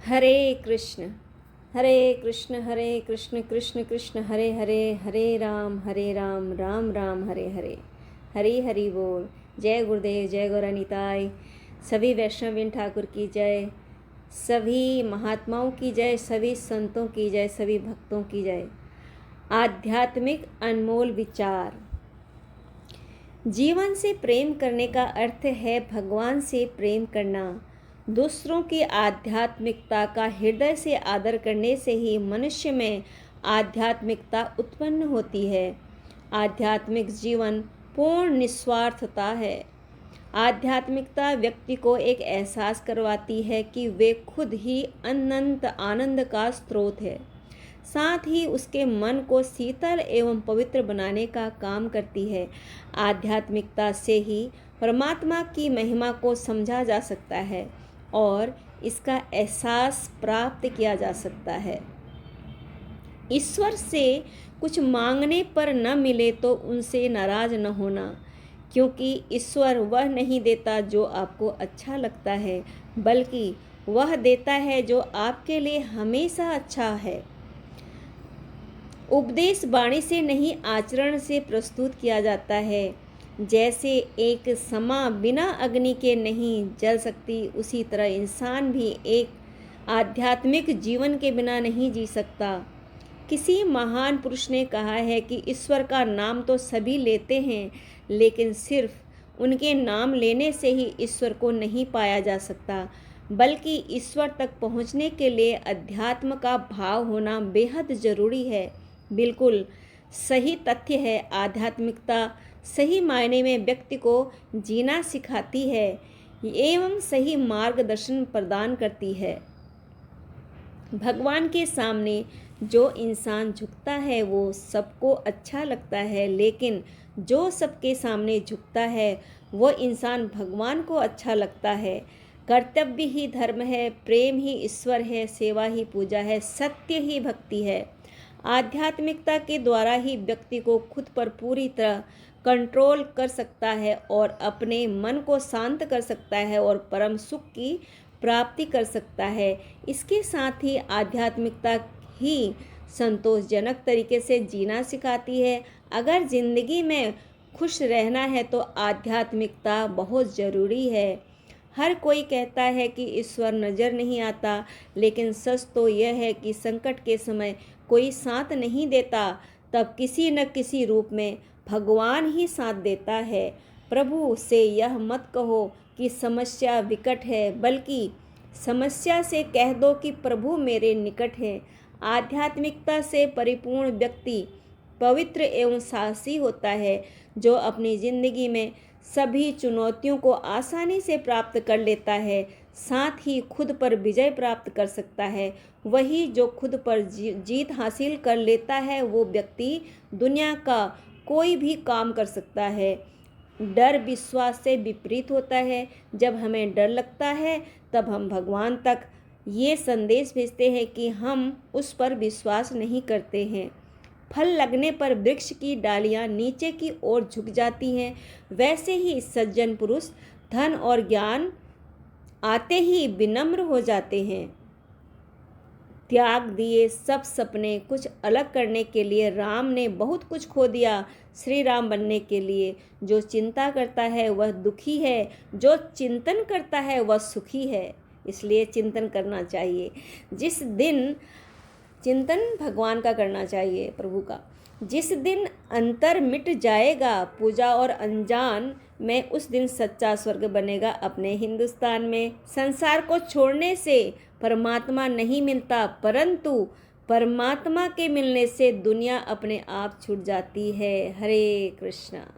हरे कृष्ण कृष्ण कृष्ण हरे हरे, हरे राम राम राम हरे हरे। हरि हरि बोल। जय गुरुदेव, जय गौरानिताय। सभी वैष्णवीन ठाकुर की जय, सभी महात्माओं की जय, सभी संतों की जय, सभी भक्तों की जय। आध्यात्मिक अनमोल विचार। जीवन से प्रेम करने का अर्थ है भगवान से प्रेम करना। दूसरों की आध्यात्मिकता का हृदय से आदर करने से ही मनुष्य में आध्यात्मिकता उत्पन्न होती है। आध्यात्मिक जीवन पूर्ण निस्वार्थता है। आध्यात्मिकता व्यक्ति को एक एहसास करवाती है कि वे खुद ही अनंत आनंद का स्रोत है। साथ ही उसके मन को शीतल एवं पवित्र बनाने का काम करती है। आध्यात्मिकता से ही परमात्मा की महिमा को समझा जा सकता है और इसका एहसास प्राप्त किया जा सकता है। ईश्वर से कुछ मांगने पर न मिले तो उनसे नाराज न होना, क्योंकि ईश्वर वह नहीं देता जो आपको अच्छा लगता है, बल्कि वह देता है जो आपके लिए हमेशा अच्छा है। उपदेश वाणी से नहीं, आचरण से प्रस्तुत किया जाता है। जैसे एक समा बिना अग्नि के नहीं जल सकती, उसी तरह इंसान भी एक आध्यात्मिक जीवन के बिना नहीं जी सकता। किसी महान पुरुष ने कहा है कि ईश्वर का नाम तो सभी लेते हैं, लेकिन सिर्फ उनके नाम लेने से ही ईश्वर को नहीं पाया जा सकता, बल्कि ईश्वर तक पहुंचने के लिए अध्यात्म का भाव होना बेहद ज़रूरी है। बिल्कुल सही तथ्य है। आध्यात्मिकता सही मायने में व्यक्ति को जीना सिखाती है एवं सही मार्गदर्शन प्रदान करती है। भगवान के सामने जो इंसान झुकता है वो सबको अच्छा लगता है, लेकिन जो सबके सामने झुकता है वो इंसान भगवान को अच्छा लगता है। कर्तव्य ही धर्म है, प्रेम ही ईश्वर है, सेवा ही पूजा है, सत्य ही भक्ति है। आध्यात्मिकता के द्वारा ही व्यक्ति को खुद पर पूरी तरह कंट्रोल कर सकता है और अपने मन को शांत कर सकता है और परम सुख की प्राप्ति कर सकता है। इसके साथ ही आध्यात्मिकता ही संतोषजनक तरीके से जीना सिखाती है। अगर ज़िंदगी में खुश रहना है तो आध्यात्मिकता बहुत ज़रूरी है। हर कोई कहता है कि ईश्वर नज़र नहीं आता, लेकिन सच तो यह है कि संकट के समय कोई साथ नहीं देता, तब किसी न किसी रूप में भगवान ही साथ देता है। प्रभु से यह मत कहो कि समस्या विकट है, बल्कि समस्या से कह दो कि प्रभु मेरे निकट है। आध्यात्मिकता से परिपूर्ण व्यक्ति पवित्र एवं साहसी होता है, जो अपनी ज़िंदगी में सभी चुनौतियों को आसानी से प्राप्त कर लेता है, साथ ही खुद पर विजय प्राप्त कर सकता है। वही जो खुद पर जीत हासिल कर लेता है, वो व्यक्ति दुनिया का कोई भी काम कर सकता है। डर विश्वास से विपरीत होता है। जब हमें डर लगता है तब हम भगवान तक ये संदेश भेजते हैं कि हम उस पर विश्वास नहीं करते हैं। फल लगने पर वृक्ष की डालियां नीचे की ओर झुक जाती हैं, वैसे ही सज्जन पुरुष धन और ज्ञान आते ही विनम्र हो जाते हैं। त्याग दिए सब सपने कुछ अलग करने के लिए राम ने बहुत कुछ खो दिया श्री राम बनने के लिए। जो चिंता करता है वह दुखी है, जो चिंतन करता है वह सुखी है। इसलिए चिंतन करना चाहिए। जिस दिन चिंतन भगवान का करना चाहिए, प्रभु का। जिस दिन अंतर मिट जाएगा पूजा और अनजान में, उस दिन सच्चा स्वर्ग बनेगा अपने हिंदुस्तान में। संसार को छोड़ने से परमात्मा नहीं मिलता, परंतु परमात्मा के मिलने से दुनिया अपने आप छूट जाती है। हरे कृष्णा।